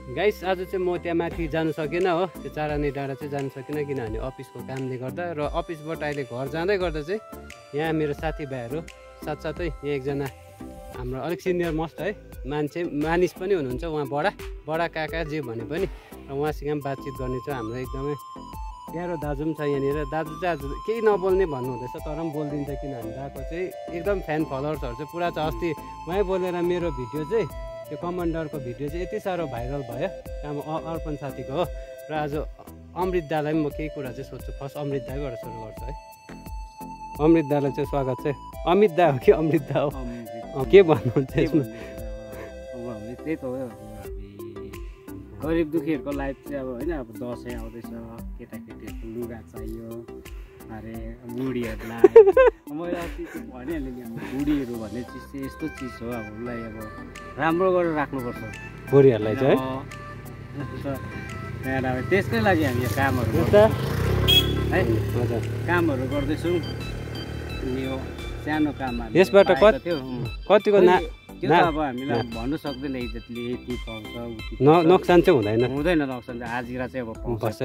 Guys आज चाहिँ म त्यहाँ माथि जानु सकेन हो, त्यो चारानी डाँडा चाहिँ जानु सकेन किनभने अफिसको कामले गर्दा। र अफिसबाट अहिले घर जाँदै गर्दा चाहिँ यहाँ मेरो साथीभाइहरू साथसाथै यहाँ एकजना हाम्रो अलिक सिनियर मोस्ट है मानिस पनि हुनुहुन्छ, उहाँ बडा काका जे भने पनि, र उहाँसँग पनि बातचित गर्ने चाहिँ हाम्रो एकदमै प्यारो दाजु पनि छ यहाँनिर। दाजु चाहिँ आज केही नबोल्ने भन्नुहुँदैछ, तर पनि बोलिदिन्छ किनभने दाको चाहिँ एकदम फ्यान फलोवर्सहरू चाहिँ पुरा छ। अस्ति उहाँ बोलेर मेरो भिडियो चाहिँ त्यो कमान्डरको भिडियो चाहिँ यति साह्रो भाइरल भयो काम अर्पण साथीको हो। र आज अमृत दालाई पनि म केही कुरा चाहिँ सोध्छु। फर्स्ट अमृत दाबाट सुरु गर्छु है। अमृत दालाई चाहिँ स्वागत चाहिँ। अमित दा हो कि अमृत दा हो? के भन्नुहुन्छ यसमा? त्यही त हो, गरिब दुखीहरूको लाइफ चाहिँ अब होइन, अब दसैँ आउँदैछ, केटाकेटीहरूको लुगा चाहियो अरे बुढीहरूलाई। मैले अस्ति भनिहालेँ नि, अब बुढीहरू भन्ने चिज चाहिँ यस्तो चिज हो, अब उसलाई अब राम्रो गरेर राख्नुपर्छ बुढीहरूलाई चाहिँ है। त्यसकै लागि हामी कामहरू है, कामहरू गर्दैछौँ। यो सानो काममा यसबाट कतिको त्यो त अब हामीलाई भन्नु सक्दैन इज्जतले यति पाउँछ नोक्सान चाहिँ हुँदैन। नोक्सान चाहिँ हाजिरा चाहिँ अब पाउँछ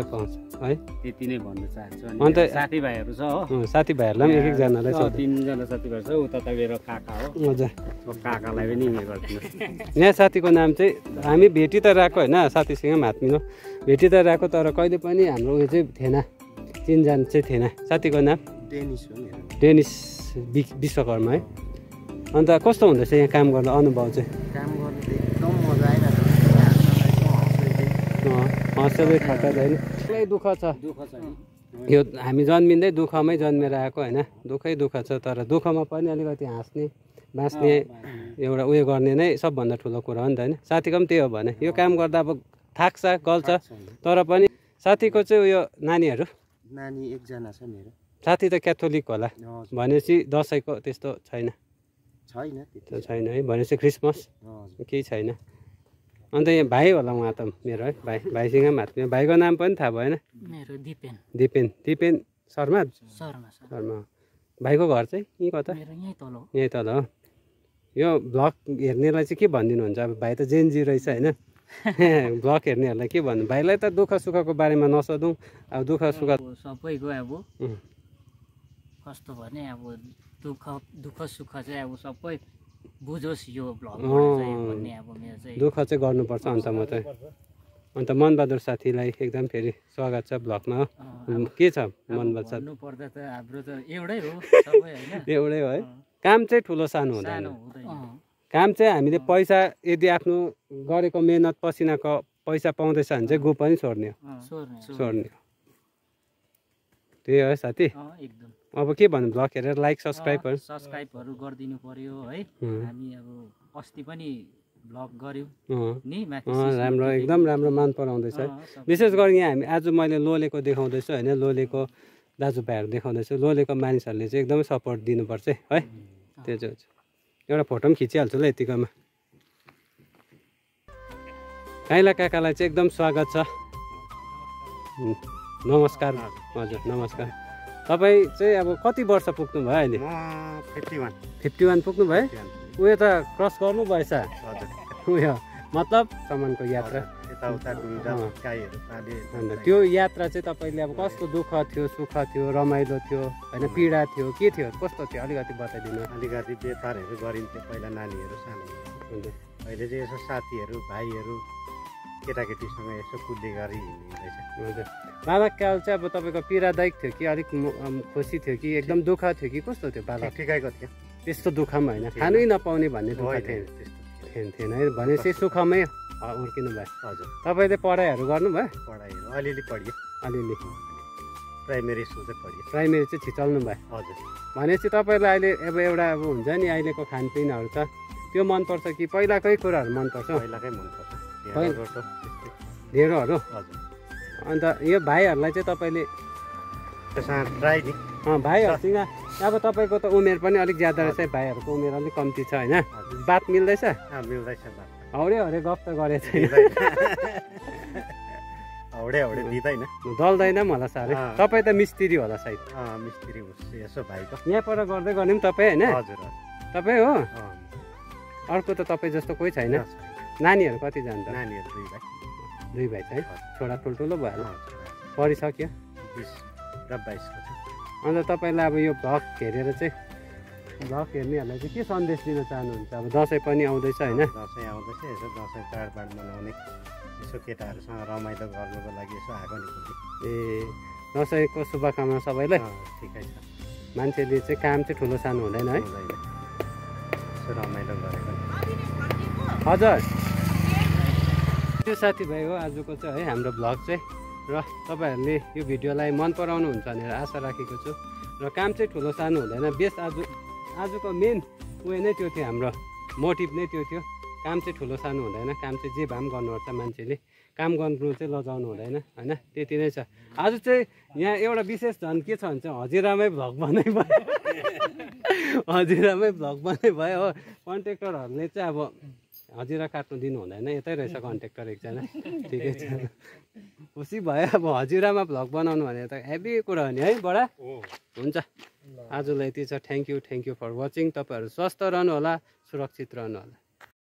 है, त्यति नै भन्न चाहन्छु। अन्त साथीभाइहरू छ हो, साथीभाइहरूलाई पनि एक एकजनालाई छ, 3जना साथीभाइ छ। उता त मेरो काका हो, हजुर काकालाई पनि उयो गरिदिनु। यहाँ साथीको नाम चाहिँ हामी भेटी त रहेको होइन, साथीसँग हात मिलो भेटी त रहेको, तर कहिले पनि हाम्रो उयो चाहिँ थिएन, चिनजान चाहिँ थिएन। साथीको नाम डेनिस हो, डेनिस विश्वकर्मा है। अन्त कस्तो हुँदैछ यहाँ काम गर्दा अनुभव चाहिँ? काम गर्नु चाहिँ एकदम मजा आइरहेको छ। हँसबै खट्टा छैन, पुरै दुःख छ यो। हामी जन्मिँदै दुःखमै जन्मेर आएको होइन, दुःखै दुःख छ। तर दुःखमा पनि अलिकति हाँस्ने बाँच्ने एउटा उयो गर्ने नै सबभन्दा ठुलो कुरा हो नि त होइन। साथीको पनि त्यही हो भने, यो काम गर्दा अब थाक्छ गल्छ, तर पनि साथीको चाहिँ उयो नानी एकजना छ मेरो। साथी त क्याथोलिक होला भनेपछि दसैँको त्यस्तो छैन छैन है, भनेपछि क्रिसमस केही छैन। अन्त यहाँ भाइ होला उहाँ त मेरो है, भाइसँग पनि हात मिलो। भाइको नाम पनि थाहा भएन? मेरो दिपेन शर्मा। भाइको घर चाहिँ यहीँ कता? यहीँ तल हो। यो भ्लग हेर्नेलाई चाहिँ के भनिदिनुहुन्छ? अब भाइ त जेनजी रहेछ होइन, भ्लग हेर्नेहरूलाई के भन्नु? भाइलाई त दुःख सुखको बारेमा नसोधौँ, अब दुःख सुख सबैको अब कस्तो भने अब दुःख सुख चाहिँ अब सबै बुझोस् यो भ्लग भन्ने अब मेरो चाहिँ दुःख चाहिँ गर्नुपर्छ अन्त मात्रै। अन्त मनबहादुर साथीलाई एकदम फेरि स्वागत छ भ्लगमा। के छ मनबहादुर साथी? भन्नुपर्दा त हाम्रो त एउटै हो सबै होइन, एउटै हो है। काम चाहिँ ठुलो सानो हुँदैन, काम चाहिँ हामीले पैसा यदि आफ्नो गरेको मेहनत पसिनाको पैसा पाउँदैछ भने चाहिँ गो पनि छोड्ने हो। त्यही हो साथी। एकदम। अब के भन्नु, भ्लग हेरेर लाइक सब्सक्राइबहरू गरिदिनु पर्यो है। हामी अब अस्ति पनि भ्लग गऱ्यौँ नि, राम्रो एकदम राम्रो मान पराउँदैछ। विशेष गरी यहाँ हामी आज मैले लोलेको देखाउँदैछु होइन, लोलेको दाजुभाइहरू देखाउँदैछु। लोलेको मानिसहरूले चाहिँ एकदमै सपोर्ट दिनुपर्छ है। त्यो चाहिँ एउटा फोटो पनि खिचिहाल्छु ल यतिकोमा। काइला काकालाई चाहिँ एकदम स्वागत छ, नमस्कार। हजुर नमस्कार। तपाईँ चाहिँ अब कति वर्ष पुग्नु भयो अहिले? 51 पुग्नु भयो। उयो त क्रस गर्नु भएछ उयो मतलब सामानको यात्रा। अन्त त्यो यात्रा चाहिँ तपाईँले अब कस्तो दुःख थियो, सुख थियो, रमाइलो थियो होइन, पीडा थियो, के थियो, कस्तो थियो अलिकति बताइदिनु। अलिकति व्यापारहरू गरिन्थ्यो पहिला, नानीहरू सानो हुन्छ। अहिले चाहिँ यसो साथीहरू भाइहरू केटाकेटीसँग यसो कुद्दै गरी हिँड्दैछ। हजुर। बालककाल चाहिँ अब तपाईँको पीडादायक थियो कि अलिक खुसी थियो कि एकदम दुःख थियो कि कस्तो थियो? बालक ठिकैको थियो, त्यस्तो दुःख पनि होइन, खानै नपाउने भन्ने दुःख थिएन है, भनेपछि सुखमै हुर्किनु भयो। हजुर। तपाईँले पढाइहरू गर्नुभयो? पढाइहरू अलिअलि पढियो, अलिअलि प्राइमेरी स्कुल चाहिँ पढियो। प्राइमेरी चाहिँ छिचल्नु भयो? हजुर। भनेपछि तपाईँलाई अहिले अब एउटा अब हुन्छ नि अहिलेको खानपिनहरू छ त्यो मनपर्छ कि पहिलाकै कुराहरू मनपर्छ? पहिलाकै मनपर्छ, ढेँडोहरू। हजुर। अन्त यो भाइहरूलाई चाहिँ तपाईँले ट्राई नि भाइहरूसँग अब तपाईँको त उमेर पनि अलिक ज्यादा रहेछ, भाइहरूको उमेर अलिक कम्ती छ होइन, बात मिल्दैछ? मिल्दैछ। हौडे गफ त गरेको छैन, हौडे दिँदैन, दल्दैन मलाई साह्रै। तपाईँ त मिस्त्री होला सायद? मिस्त्री यसो भाइको यहाँ पर गर्दै गर्ने पनि तपाईँ होइन? हजुर। तपाईँ हो? अर्को त तपाईँ जस्तो कोही छैन? नानीहरू कतिजना त नानीहरू 2 भाइ छ है छोरा ठुल्ठुलो भयो पढिसक्यो 20 र 22 को छ अन्त तपाईँलाई अब यो भ्लग हेरेर चाहिँ भ्लग हेर्नेहरूलाई चाहिँ के सन्देश दिन चाहनुहुन्छ अब दसैँ पनि आउँदैछ होइन दसैँ आउँदैछ यसो दसैँ चाडबाड मनाउने यसो केटाहरूसँग रमाइलो गर्नुको लागि यसो आएको नि ए दसैँको शुभकामना सबैलाई ठिकै छ मान्छेले चाहिँ काम चाहिँ ठुलो सानो हुँदैन है यसो रमाइलो गरेको हजुर त्यो साथीभाइ हो आजको चाहिँ है हाम्रो भ्लग चाहिँ र तपाईँहरूले यो भिडियोलाई मन पराउनुहुन्छ भनेर आशा राखेको छु र काम चाहिँ ठुलो सानो हुँदैन बेस आजको मेन उयो नै त्यो थियो हाम्रो मोटिभ नै त्यो थियो काम चाहिँ ठुलो सानो हुँदैन काम चाहिँ जे भए पनि गर्नुपर्छ मान्छेले काम गर्नु चाहिँ लजाउनु हुँदैन होइन त्यति नै छ आज चाहिँ यहाँ एउटा विशेष झन् के छ भने चाहिँ हजिरामै भ्लग बनै भयो हजिरामै भ्लग बनै भयो हो कन्ट्र्याक्टरहरूले चाहिँ अब हजिरा काट्नु दिनु हुँदैन यतै रहेछ कन्ट्र्याक्टर एकजना ठिकै छ खुसी भयो अब हजिरामा भ्लग बनाउनु भने त हेभी कुरा हो नि है बडा हुन्छ आजलाई यति छ थ्याङ्क यू फर वाचिङ तपाईँहरू स्वस्थ रहनु होला सुरक्षित रहनु होला